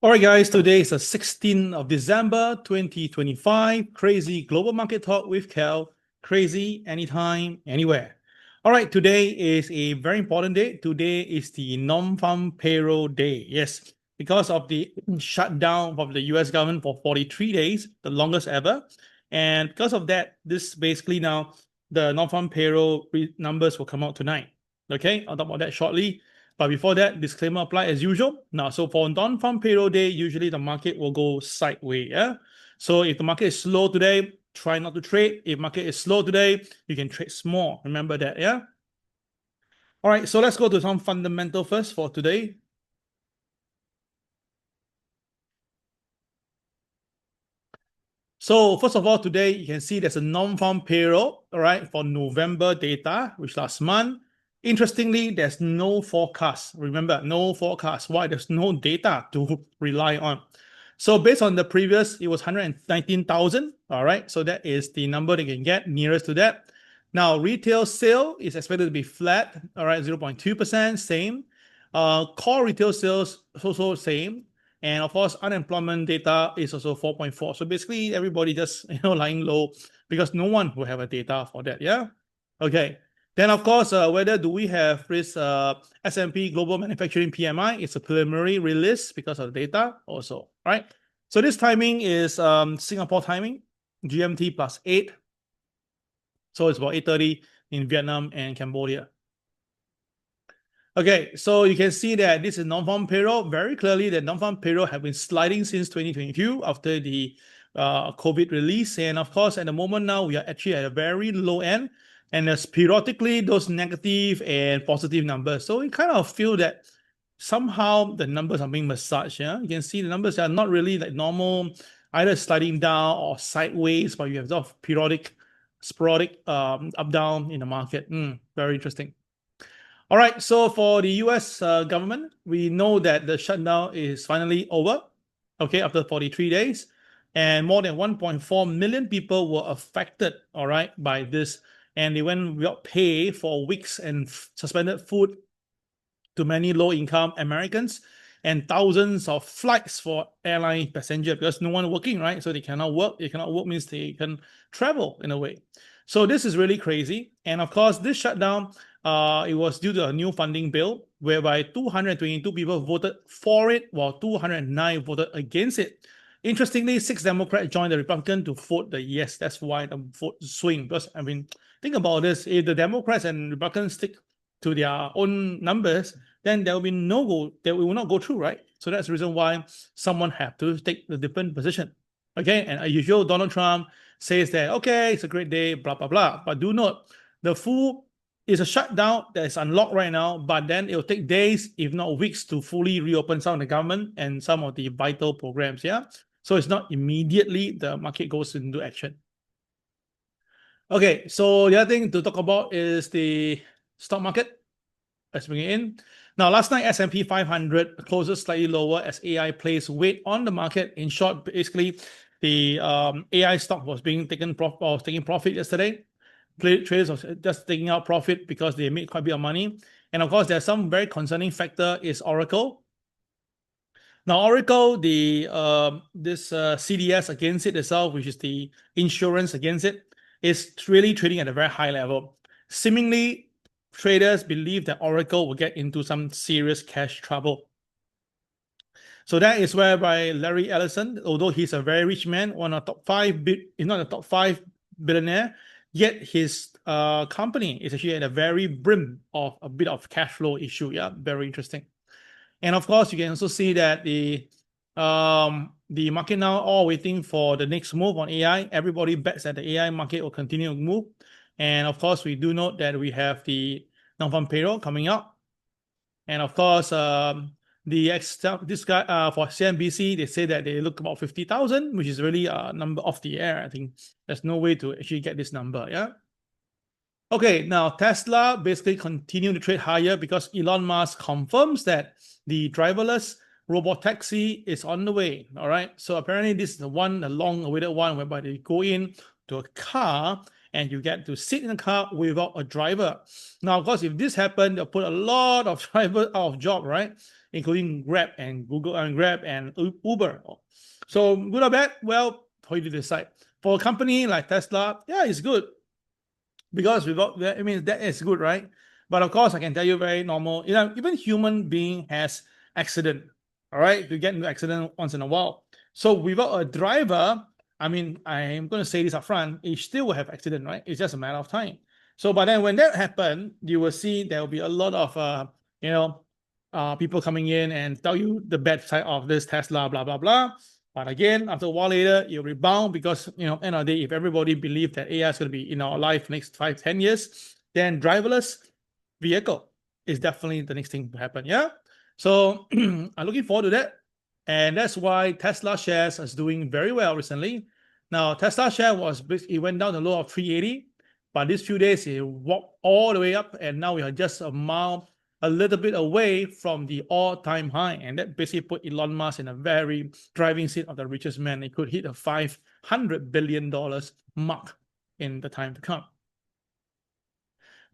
All right, guys, today is the 16th of December, 2025. Crazy Global Market Talk with KEL. Crazy anytime, anywhere. All right, today is a very important day. Today is the non-farm payroll day. Yes, because of the shutdown of the US government for 43 days, the longest ever. And because of that, this basically now, the non-farm payroll numbers will come out tonight. Okay, I'll talk about that shortly. But before that, disclaimer apply as usual. Now, so for non-farm payroll day, usually the market will go sideways. Yeah. So if the market is slow today, try not to trade. If market is slow today, you can trade small. Remember that. Yeah. All right. So let's go to some fundamental first for today. So first of all, today you can see there's a non-farm payroll, all right, for November data, which last month. Interestingly, there's no forecast. Remember, no forecast. Why? There's no data to rely on. So based on the previous, it was 119,000. All right. So that is the number they can get nearest to that. Now, retail sale is expected to be flat. All right, 0.2%, same. Core retail sales also same. And of course, unemployment data is also 4.4. So basically, everybody just lying low because no one will have a data for that. Yeah. Okay. Then, of course, whether do we have this S&P Global Manufacturing PMI? It's a preliminary release because of the data also, right? So this timing is Singapore timing, GMT +8. So it's about 8:30 in Vietnam and Cambodia. Okay, so you can see that this is non-farm payroll. Very clearly, the non-farm payroll have been sliding since 2022 after the COVID release. And of course, at the moment now, we are actually at a very low end. And there's periodically those negative and positive numbers. So we kind of feel that somehow the numbers are being massaged. Yeah, you can see the numbers are not really like normal, either sliding down or sideways, but you have sort of periodic, sporadic up down in the market. Very interesting. All right, so for the US government, we know that the shutdown is finally over, okay, after 43 days. And more than 1.4 million people were affected, all right, by this. And they went without pay for weeks and suspended food to many low-income Americans and thousands of flights for airline passengers because no one working, right? So they cannot work. They cannot work means they can travel in a way. So this is really crazy. And of course, this shutdown, it was due to a new funding bill whereby 222 people voted for it while 209 voted against it. Interestingly, 6 Democrats joined the Republican to vote the yes. That's why the vote swing. Because, I mean, think about this. If the Democrats and Republicans stick to their own numbers, then there will be no go, that will not go through, right? So that's the reason why someone have to take the different position. Okay, and as usual, Donald Trump says that, okay, it's a great day, blah, blah, blah. But do note, the full is a shutdown that is unlocked right now, but then it will take days, if not weeks, to fully reopen some of the government and some of the vital programs, yeah? So it's not immediately the market goes into action. Okay, so the other thing to talk about is the stock market. Let's bring it in. Now, last night, S&P 500 closes slightly lower as AI plays weight on the market. In short, basically, the AI stock was being taking profit yesterday. Traders are just taking out profit because they made quite a bit of money. And of course, there's some very concerning factor is Oracle. Now, Oracle, this CDS against it itself, which is the insurance against it, is really trading at a very high level. Seemingly, traders believe that Oracle will get into some serious cash trouble. So that is whereby Larry Ellison, although he's a very rich man, one of the top 5, if not the top 5 billionaire, yet his company is actually at a very brim of a bit of cash flow issue. Yeah, very interesting. And of course, you can also see that the market now all waiting for the next move on AI. Everybody bets that the AI market will continue to move. And of course, we do note that we have the non-farm payroll coming up. And of course, this guy for CNBC, they say that they look about 50,000, which is really a number off the air. I think there's no way to actually get this number. Yeah. Okay, now Tesla basically continue to trade higher because Elon Musk confirms that the driverless robot taxi is on the way. All right. So apparently this is the long-awaited one whereby they go in to a car and you get to sit in a car without a driver. Now, of course, if this happened, they'll put a lot of drivers out of job, right? Including Grab and Google and Grab and Uber. So good or bad? Well, for you to decide. For a company like Tesla, yeah, it's good. Because without that, I mean, that is good, right? But of course, I can tell you very normal. You know, even human being has accident. All right, you get into accident once in a while. So without a driver, I mean, I'm going to say this up front, it still will have accident, right? It's just a matter of time. So, but then when that happens, you will see there will be a lot of, people coming in and tell you the bad side of this Tesla, blah, blah, blah. But again, after a while later, you'll rebound because, end of the day, if everybody believes that AI is going to be in our life next 5-10 years, then driverless vehicle is definitely the next thing to happen. Yeah. So I'm looking forward to that. And that's why Tesla shares is doing very well recently. Now, Tesla share it went down to the low of 380, but these few days it walked all the way up, and now we are just a little bit away from the all-time high, and that basically put Elon Musk in a very driving seat of the richest man. It could hit a $500 billion mark in the time to come.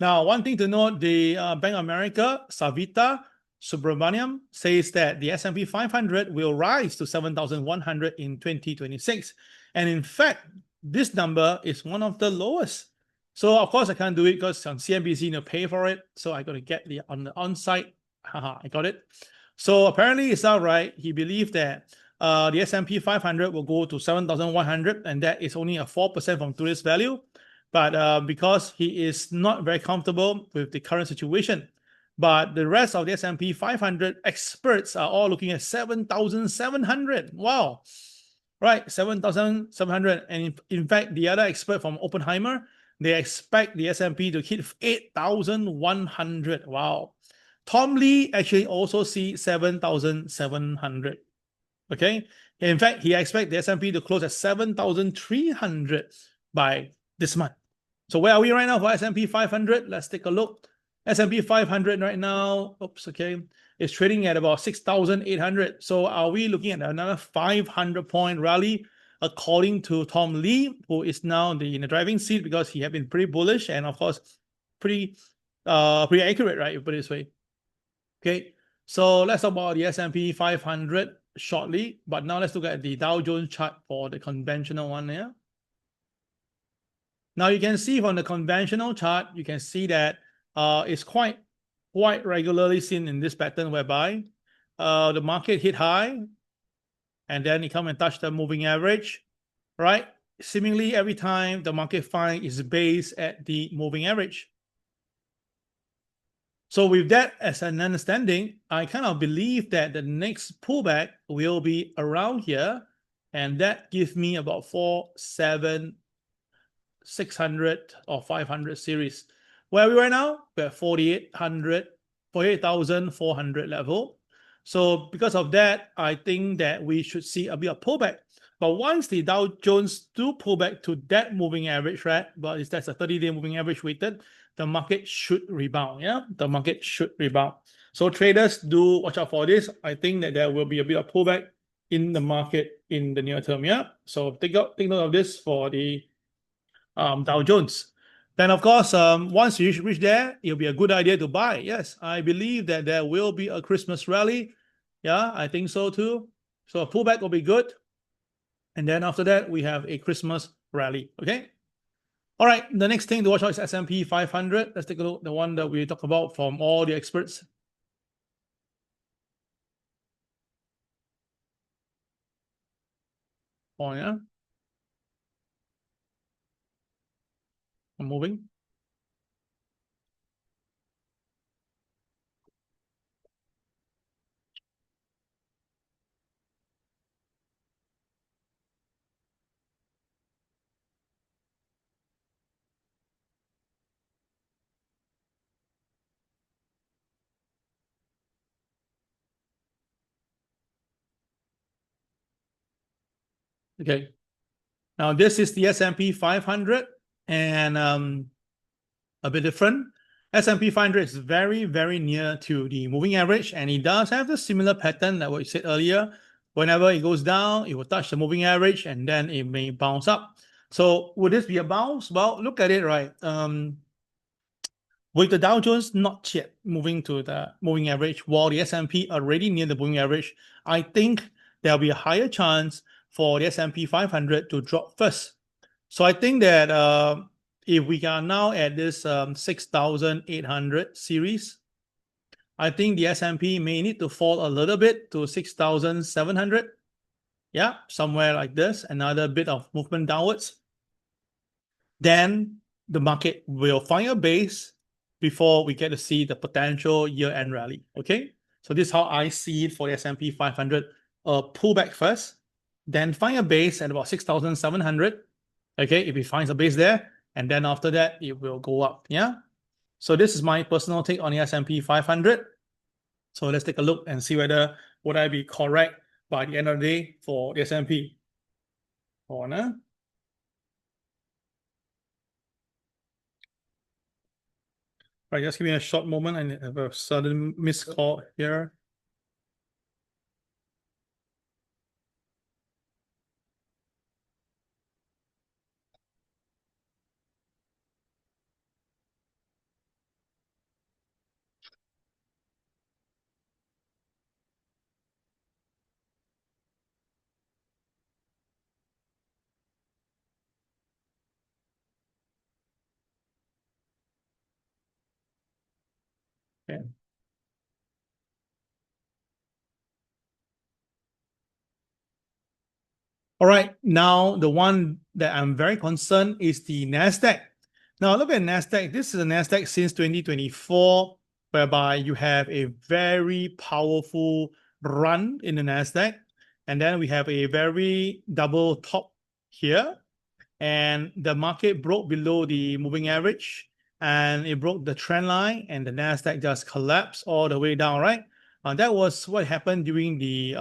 Now, one thing to note, the Bank of America, Savita Subramaniam, says that the S&P 500 will rise to 7,100 in 2026. And in fact, this number is one of the lowest. So of course I can't do it because on CNBC pay for it. So I got to get on the on-site. Haha, I got it. So apparently it's not right. He believed that the S&P 500 will go to 7,100, and that is only a 4% from today's value. But because he is not very comfortable with the current situation. But the rest of the S&P 500 experts are all looking at 7,700. Wow. Right, 7,700. And in fact, the other expert from Oppenheimer, they expect the S&P to hit 8,100. Wow. Tom Lee actually also sees 7,700. Okay. In fact, he expects the S&P to close at 7,300 by this month. So where are we right now for S&P 500? Let's take a look. S&P 500 right now, is trading at about 6,800. So are we looking at another 500-point rally, according to Tom Lee, who is now in the driving seat because he has been pretty bullish and of course pretty accurate, right? You put it this way. Okay, so let's talk about the S&P 500 shortly. But now let's look at the Dow Jones chart for the conventional one here. Now you can see from the conventional chart, you can see that it's quite regularly seen in this pattern whereby the market hit high and then it come and touch the moving average, right? Seemingly every time the market find is based at the moving average. So with that as an understanding, I kind of believe that the next pullback will be around here, and that gives me about 600 or 500 series. Where are we right now? We're at 48,400 level. So because of that, I think that we should see a bit of pullback. But once the Dow Jones do pull back to that moving average, right? But that's a 30-day moving average weighted, the market should rebound. Yeah, the market should rebound. So traders do watch out for this. I think that there will be a bit of pullback in the market in the near term. Yeah. So take note of this for the Dow Jones. Then of course, once you reach there, it'll be a good idea to buy. Yes, I believe that there will be a Christmas rally. Yeah, I think so too. So a pullback will be good. And then after that, we have a Christmas rally. Okay. All right. The next thing to watch out is S&P 500. Let's take a look. The one that we talk about from all the experts. Oh yeah. I'm moving. Okay. Now this is the S&P 500 and a bit different. S&P 500 is very, very near to the moving average, and it does have the similar pattern like what you said earlier. Whenever it goes down, it will touch the moving average and then it may bounce up. So would this be a bounce? Well, look at it, right? With the Dow Jones not yet moving to the moving average, while the S&P already near the moving average, I think there'll be a higher chance for the S&P 500 to drop first. So I think that if we are now at this 6,800 series, I think the S&P may need to fall a little bit to 6,700. Yeah, somewhere like this, another bit of movement downwards. Then the market will find a base before we get to see the potential year-end rally. Okay, so this is how I see it for the S&P 500. Pull back first, then find a base at about 6,700. Okay, if it finds a base there, and then after that it will go up. Yeah, so this is my personal take on the S&P 500. So let's take a look and see whether would I be correct by the end of the day for the S&P. Right, just give me a short moment. I have a sudden missed call here. Okay. All right, now the one that I'm very concerned is the NASDAQ. Now look at NASDAQ. This is a NASDAQ since 2024, whereby you have a very powerful run in the NASDAQ. And then we have a very double top here. And the market broke below the moving average and it broke the trend line and the NASDAQ just collapsed all the way down, right? That was what happened during the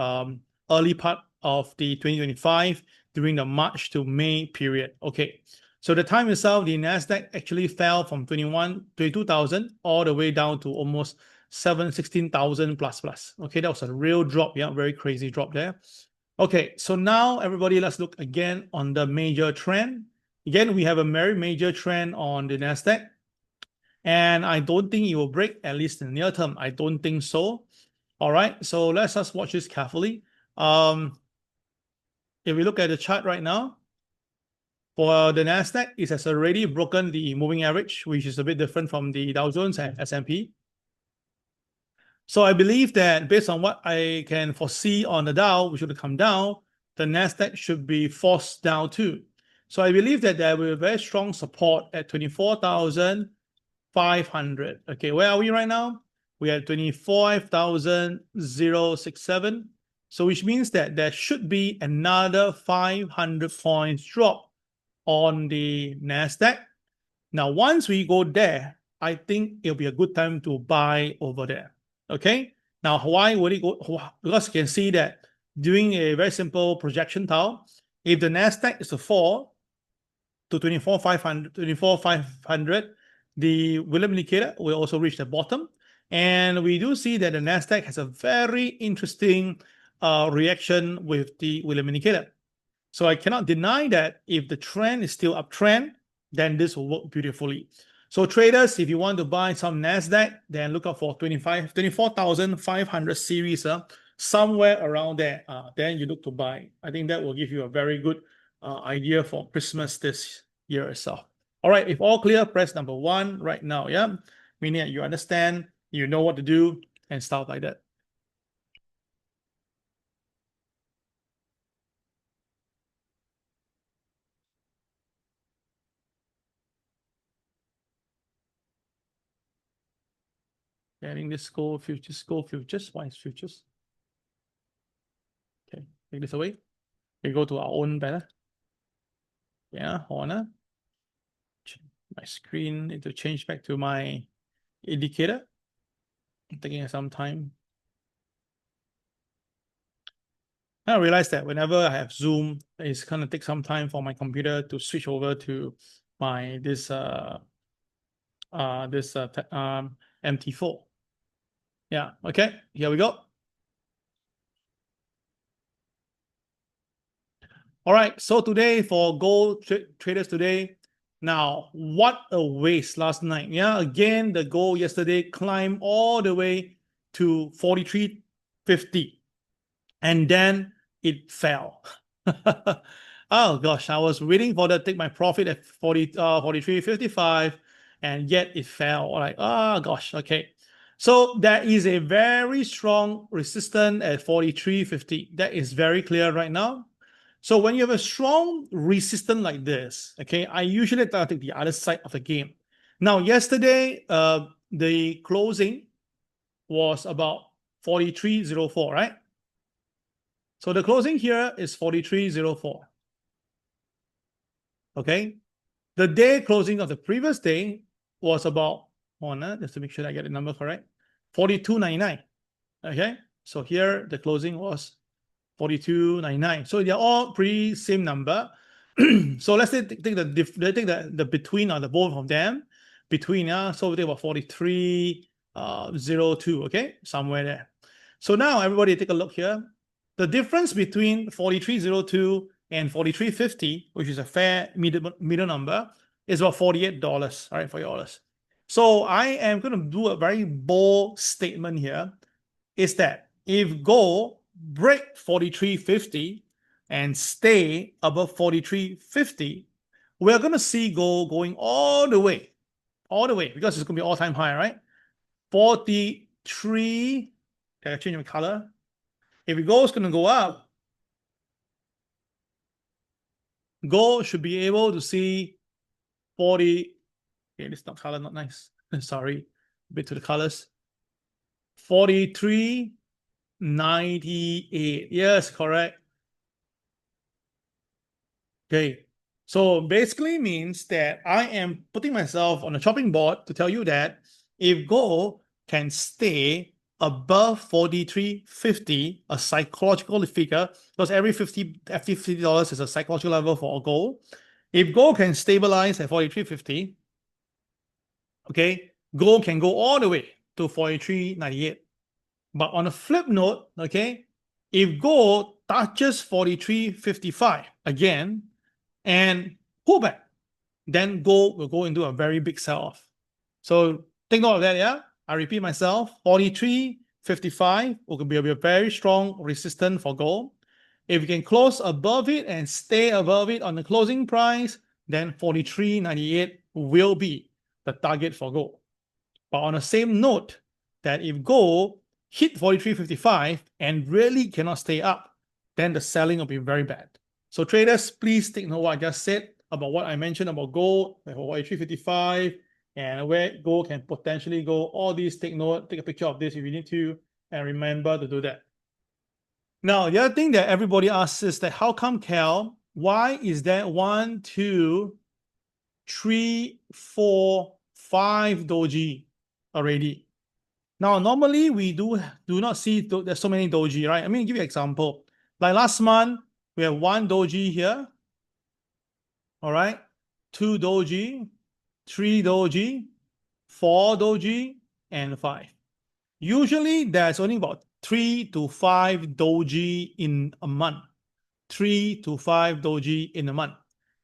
early part of the 2025 during the March to May period. Okay, so the time itself, the NASDAQ actually fell from 22,000 all the way down to almost 16,000 plus. Okay, that was a real drop. Yeah, very crazy drop there. Okay, so now everybody, let's look again on the major trend. Again, we have a very major trend on the NASDAQ. And I don't think it will break, at least in the near term. I don't think so. All right, so let's just watch this carefully. If we look at the chart right now, for the NASDAQ, it has already broken the moving average, which is a bit different from the Dow Jones and S&P. So I believe that based on what I can foresee on the Dow, which should come down, the NASDAQ should be forced down too. So I believe that there will be very strong support at 24,500. Okay, where are we right now? We are at 24,067. So which means that there should be another 500 points drop on the NASDAQ. Now, once we go there, I think it'll be a good time to buy over there. Okay, now why would it go? Because you can see that doing a very simple projection tile, if the NASDAQ is to fall to 24,500, the Williams indicator will also reach the bottom. And we do see that the NASDAQ has a very interesting reaction with the Williams indicator. So I cannot deny that if the trend is still uptrend, then this will work beautifully. So traders, if you want to buy some NASDAQ, then look out for 24,500 series, somewhere around there. Then you look to buy. I think that will give you a very good idea for Christmas this year itself. All right, if all clear, press number 1 right now, yeah? Meaning that you understand, you know what to do, and stuff like that. Getting this gold futures, why is futures? Okay, take this away. We go to our own banner. Yeah, Honor. My screen need to change back to my indicator. Taking some time. I realized that whenever I have Zoom, it's gonna take some time for my computer to switch over to my MT4. Yeah, okay, here we go. All right, so today for gold traders today, now what a waste last night. Yeah, again, the gold yesterday climbed all the way to 43.50 and then it fell. Oh gosh, I was waiting for that, take my profit at 43.55 and yet it fell. Like, oh gosh, okay. So there is a very strong resistance at 43.50. That is very clear right now. So when you have a strong resistance like this, okay, I usually take the other side of the game. Now, yesterday, the closing was about 43.04, right? So the closing here is 43.04. Okay. The day closing of the previous day was about, just to make sure I get the number correct, 42.99. Okay. So here the closing was 42.99. So they're all pretty same number. So let's say take the between or the both of them between. So we take about 43.02. Okay, somewhere there. So now everybody take a look here. The difference between 43.02 and 43.50, which is a fair middle number, is about $48. All right, $40. So I am going to do a very bold statement here. Is that if gold break 43.50 and stay above 43.50, we're going to see gold going all the way, because it's going to be all-time high, right? 43. Can I change my color? If gold is going to go up, gold should be able to see 40. Okay, this not color, not nice. Sorry, a bit to the colors. 43.98. Yes, correct. Okay, so basically means that I am putting myself on a chopping board to tell you that if gold can stay above 43.50, a psychological figure, because every $50 is a psychological level for gold. If gold can stabilize at 43.50, okay, gold can go all the way to 43.98. But on a flip note, okay, if gold touches 43.55 again and pull back, then gold will go into a very big sell-off. So take note of that, yeah? I repeat myself, 43.55 will be a very strong resistance for gold. If you can close above it and stay above it on the closing price, then 43.98 will be the target for gold. But on the same note, that if gold hit 43.55 and really cannot stay up, then the selling will be very bad. So traders, please take note what I just said about what I mentioned about gold, 43.55, and where gold can potentially go. All these, take note, take a picture of this if you need to, and remember to do that. Now, the other thing that everybody asks is that how come KEL, why is that 1, 2, 3, 4, 5 doji already? Now, normally we do not see there's so many doji, right? I mean, give you an example. Like last month, we have 1 doji here. All right. 2 doji, 3 doji, 4 doji, and 5. Usually, there's only about 3 to 5 doji in a month. 3 to 5 doji in a month.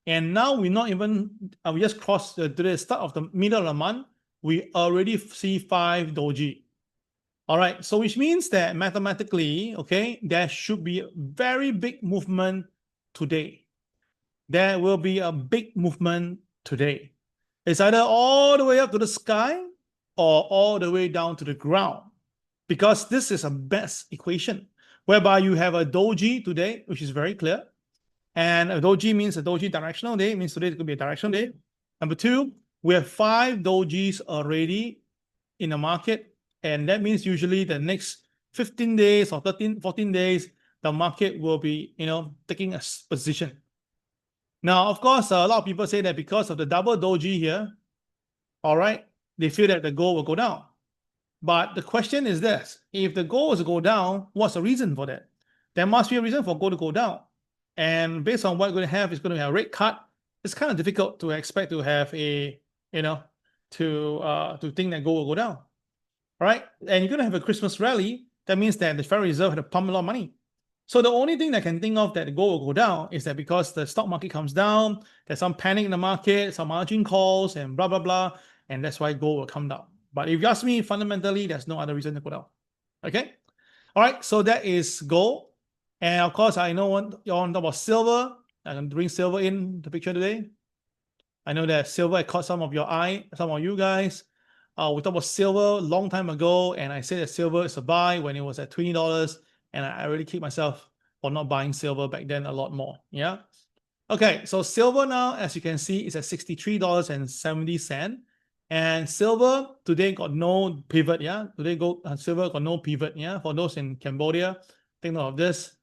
And now we not even, we just crossed to the start of the middle of the month, we already see 5 doji. All right, so which means that mathematically, okay, there should be a very big movement today. There will be a big movement today. It's either all the way up to the sky or all the way down to the ground, because this is a best equation whereby you have a doji today, which is very clear. And a doji means a doji directional day, means today it could be a directional day. Number 2, we have 5 dojis already in the market. And that means usually the next 15 days or 14 days, the market will be, taking a position. Now, of course, a lot of people say that because of the double doji here, all right, they feel that the gold will go down. But the question is this: if the gold is to go down, what's the reason for that? There must be a reason for gold to go down. And based on what we're going to have, it's going to have a rate cut. It's kind of difficult to expect to have a, to think that gold will go down. All right, and you're going to have a Christmas rally. That means that the Federal Reserve had to pump a lot of money. So the only thing I can think of that gold will go down is that because the stock market comes down, there's some panic in the market, some margin calls and blah, blah, blah. And that's why gold will come down. But if you ask me, fundamentally, there's no other reason to go down. Okay. All right. So that is gold. And of course, I know you want to talk about silver. I'm going to bring silver in the picture today. I know that silver caught some of your eye, some of you guys. We talked about silver a long time ago, and I said that silver is a buy when it was at $20, and I really kicked myself for not buying silver back then a lot more. Yeah. Okay, so silver now, as you can see, is at $63.70. And silver today got no pivot. Yeah. Today silver got no pivot. Yeah. For those in Cambodia, take note of this.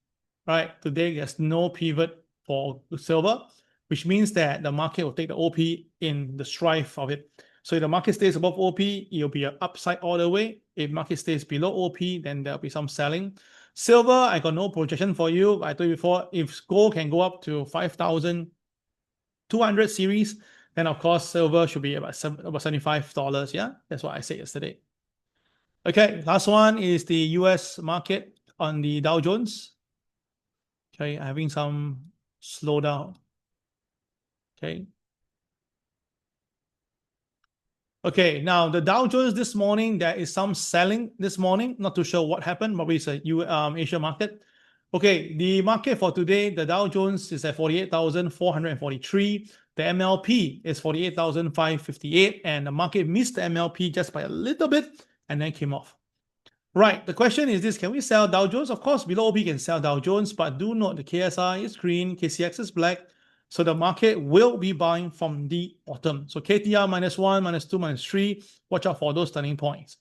Right. Today there's no pivot for silver, which means that the market will take the OP in the strife of it. So if the market stays above OP, it'll be an upside all the way. If market stays below OP, then there'll be some selling. Silver, I got no projection for you. I told you before, if gold can go up to 5,200 series, then of course silver should be about $75. Yeah, that's what I said yesterday. Okay, last one is the US market on the Dow Jones. Okay, having some slowdown. Okay. Okay, now the Dow Jones this morning, there is some selling this morning. Not too sure what happened. Probably it's a Asia market. Okay, the market for today, the Dow Jones is at 48,443. The MLP is 48,558, and the market missed the MLP just by a little bit and then came off. Right, the question is this: can we sell Dow Jones? Of course, below OP can sell Dow Jones, but do note the KSI is green, KCX is black. So the market will be buying from the bottom. So KTR -1, -2, -3. Watch out for those turning points.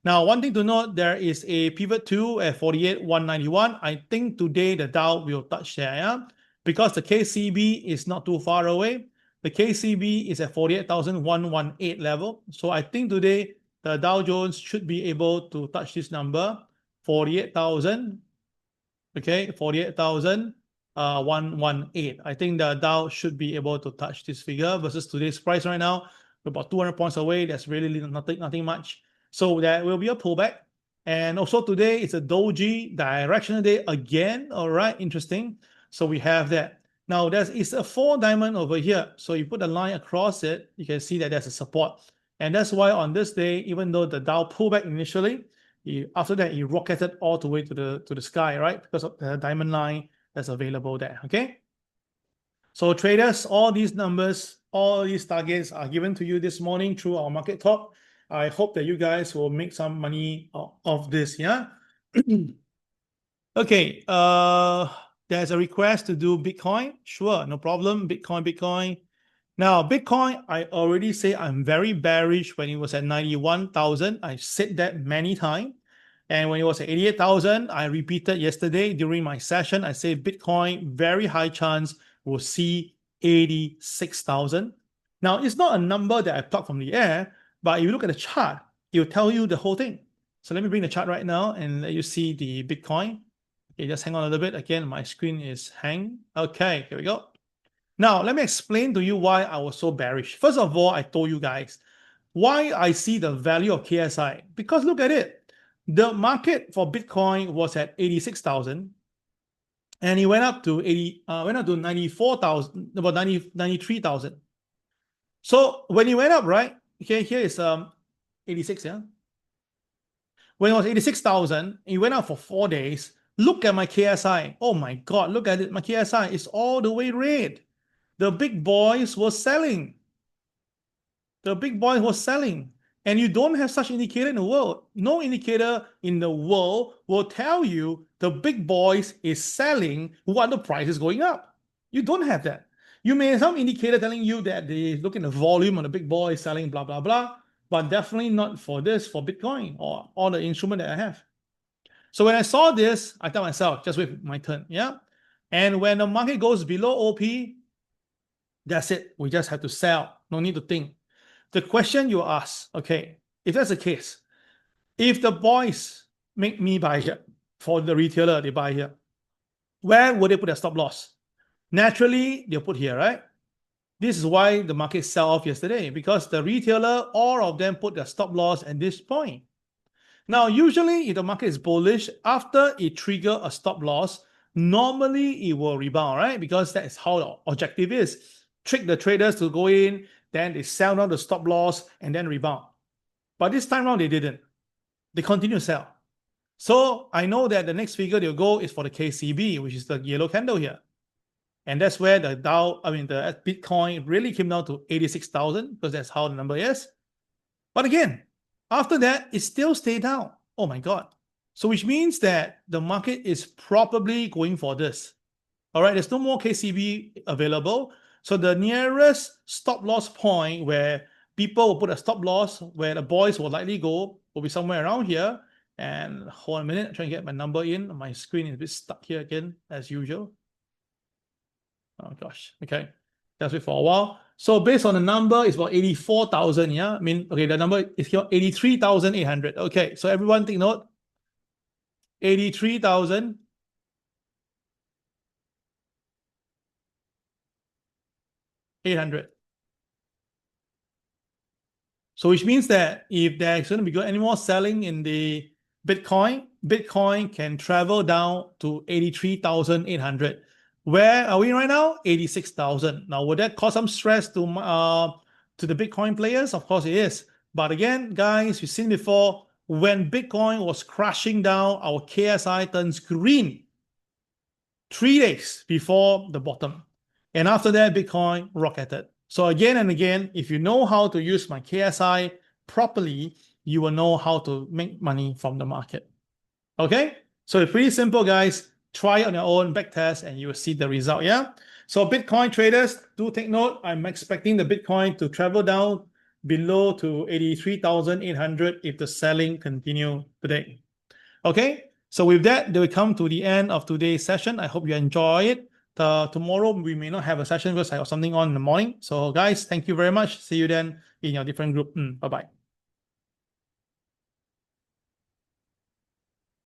Now, one thing to note, there is a pivot 2 at 48,191. I think today the Dow will touch there, yeah? Because the KCB is not too far away. The KCB is at 48,118 level. So I think today the Dow Jones should be able to touch this number, 48,000. Okay, 48,118. I think the Dow should be able to touch this figure versus today's price right now. We're about 200 points away. That's really nothing much. So there will be a pullback. And also today it's a doji directional day again. All right, interesting. So we have that. Now it's a 4 diamond over here. So you put a line across it, you can see that there's a support. And that's why on this day, even though the Dow pulled back initially, after that he rocketed all the way to the sky, right? Because of the diamond line that's available there. Okay. So traders, all these numbers, all these targets are given to you this morning through our market talk. I hope that you guys will make some money of this. Yeah. Okay. There's a request to do Bitcoin. Sure, no problem. Bitcoin. Now, Bitcoin, I already say I'm very bearish when it was at 91,000. I said that many times. And when it was at 88,000, I repeated yesterday during my session, I said Bitcoin, very high chance will see 86,000. Now, it's not a number that I plucked from the air, but if you look at the chart, it will tell you the whole thing. So let me bring the chart right now and let you see the Bitcoin. Okay, just hang on a little bit. Again, my screen is hanging. Okay, here we go. Now, let me explain to you why I was so bearish. First of all, I told you guys why I see the value of KSI. Because look at it. The market for Bitcoin was at 86,000 and it went up to 94,000, about 93,000. So when it went up, right? Okay, here is 86, yeah. When it was 86,000, it went up for 4 days. Look at my KSI. Oh my God, look at it. My KSI is all the way red. The big boys were selling. And you don't have such indicator in the world. No indicator in the world will tell you the big boys is selling while the price is going up. You don't have that. You may have some indicator telling you that they look at the volume on the big boys selling, blah, blah, blah, but definitely not for this, for Bitcoin or all the instrument that I have. So when I saw this, I tell myself, just wait my turn, yeah? And when the market goes below OP, that's it. We just have to sell. No need to think. The question you ask, okay, if that's the case, if the boys make me buy here, for the retailer, they buy here, where would they put their stop loss? Naturally, they'll put here, right? This is why the market sell off yesterday, because the retailer, all of them put their stop loss at this point. Now, usually if the market is bullish, after it trigger a stop loss, normally it will rebound, right? Because that is how the objective is. Trick the traders to go in, then they sell down the stop loss and then rebound. But this time around, they didn't. They continue to sell. So I know that the next figure they'll go is for the KCB, which is the yellow candle here. And that's where the the Bitcoin really came down to 86,000 because that's how the number is. But again, after that, it still stayed down. Oh my God. So which means that the market is probably going for this. All right, there's no more KCB available. So the nearest stop loss point where people will put a stop loss, where the boys will likely go, will be somewhere around here. And hold on a minute, I'm trying to get my number in. My screen is a bit stuck here again, as usual. Oh gosh, okay. That's it for a while. So based on the number, it's about 84,000, yeah? I mean, okay, the number is here, 83,800. Okay, so everyone take note. 83,800. So which means that if there's going to be any more selling in the Bitcoin can travel down to 83,800. Where are we right now? 86,000. Now, would that cause some stress to the Bitcoin players? Of course it is. But again, guys, you've seen before, when Bitcoin was crashing down, our KSI turns green 3 days before the bottom. And after that, Bitcoin rocketed. So again and again, if you know how to use my KSI properly, you will know how to make money from the market. Okay? So it's pretty simple, guys. Try it on your own, backtest, and you will see the result, yeah? So Bitcoin traders, do take note. I'm expecting the Bitcoin to travel down below to 83,800 if the selling continue today. Okay? So with that, we come to the end of today's session. I hope you enjoy it. Tomorrow, we may not have a session because I have something on in the morning. So guys, thank you very much. See you then in your different group. Bye-bye.